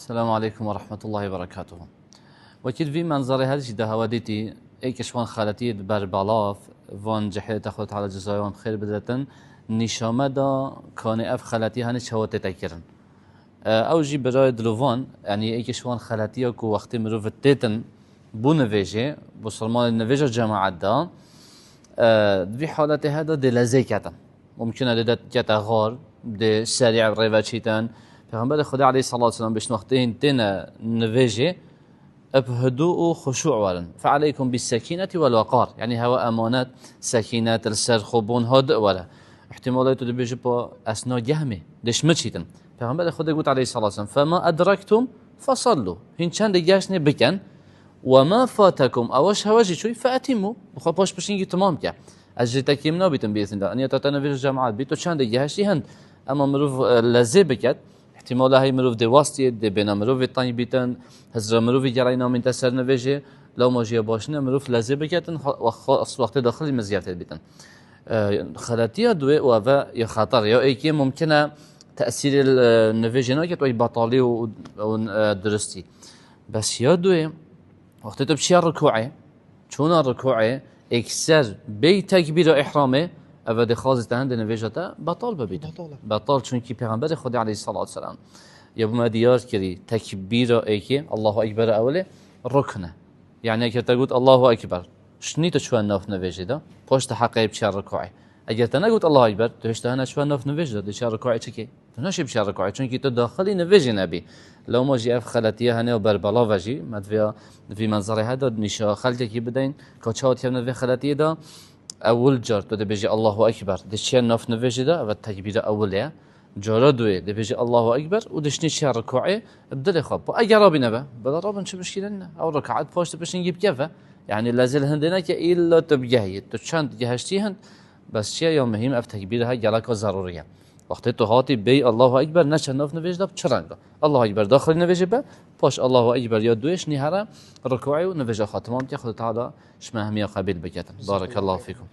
السلام عليكم ورحمة الله وبركاته. وكل في منظر هذه ده هوديتي كشوان خالتي بر بالاف وان جحيل تاخذ على جزايهم خير بدرتن نشامه دا كان اف خالتي هنش هو تتكرن او جي برای دلوان يعني كشوان خالتي كو وقت مروف تيتن بو نويجي بسلمان نويجه جماعه دا في حالته هذا دي لزيكتا ممكن لدت جتا غار دي سريع ريفاتشيتان پیغمبر خدا علیه الصلاة والسلام بشنوختين تنا نویجه بهدوء وخشوع ورن فعليكم بالسكينة والوقار يعني هوا أمانات سكينة السر خبون هدء ولا احتمالات اللي بيجي با أثناء جهمه ليش متشيتن پیغمبر خدا قلت عليه الصلاة والسلام فما أدركتم فصلوا هين چند جاشنه بكن وما فاتكم أوش هواجي شوي فأتموا وخا باش بشينجي تمام كه أجريتك يمنا بيتم بإذن الله أن يتتنفذ الجماعات بيتو چند جاشي هند أما مروف لزي بكت احتمال هاي مروف دي واسطية دي بين مروف الطاني بيتن هزر مروف جرينا من تسر نويجه لو ماجيه باشنا مروف لازم بكتن وقت داخل المزيات بيتن خلاتية دوي وفا يا خطر يا ايكي ممكنه تأثير النويجه ناكت وي بطالي ودرستي بس يا دوي وقت تبشي الركوعي چون الركوعي اكسر بي تكبير احرامه أفاد خازت عند نویجتا بطال ببید بطال چون کی پیغمبر خدا علیه الصلاة والسلام یبما دیار کردی تکبیر ایکی الله اکبر اوله رکنه يعني اگر تقول الله اکبر شنیت شو ناف نویجدا پشت حقه بشار رکوعی اگر تنقول الله اکبر توش تهنا شو ناف نویجدا بشار رکوعی چکی تناش بشار رکوعی چون کی تو داخلی نویج نبی لو ما جي اف خلاتيه هنا وبربلا وجي مدفيا في منظر هذا نشا خلتك بدين كاتشات يمنا في خلاتيه دا اول جار تو بيجي الله اكبر دشي ناف نويجي ده و تكبيره اوليه جاره دوي بيجي الله اكبر ودشني شي ركوعي بدل خب اجر بنبه بدل ربن شو مشكله لنا او ركعات فوش باش نجيب كفه يعني لازل هندنا الا تبجهي تشانت جهشتيهن بس شيء يوم مهم اف تكبيرها جلك ضروريه وقت تو هاتي بي الله اكبر نش ناف نويج ده بچرنگا الله اكبر داخل نويجي به باش الله اكبر يا دويش نهره ركوعي ونويج خاتمام تاخذ تعالى شمه هميه قبيل بكتن بارك الله فيكم.